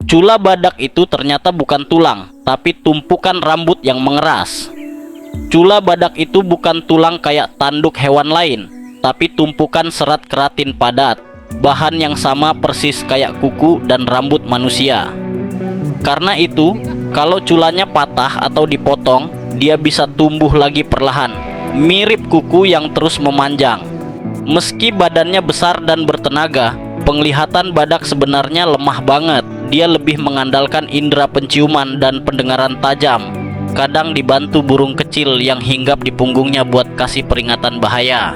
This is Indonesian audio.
Cula badak itu ternyata bukan tulang, tapi tumpukan rambut yang mengeras. Cula badak itu bukan tulang kayak tanduk hewan lain, tapi tumpukan serat keratin padat, bahan yang sama persis kayak kuku dan rambut manusia. Karena itu, kalau culanya patah atau dipotong, dia bisa tumbuh lagi perlahan, mirip kuku yang terus memanjang. Meski badannya besar dan bertenaga, penglihatan badak sebenarnya lemah banget. Dia lebih mengandalkan indera penciuman dan pendengaran tajam, kadang dibantu burung kecil yang hinggap di punggungnya buat kasih peringatan bahaya.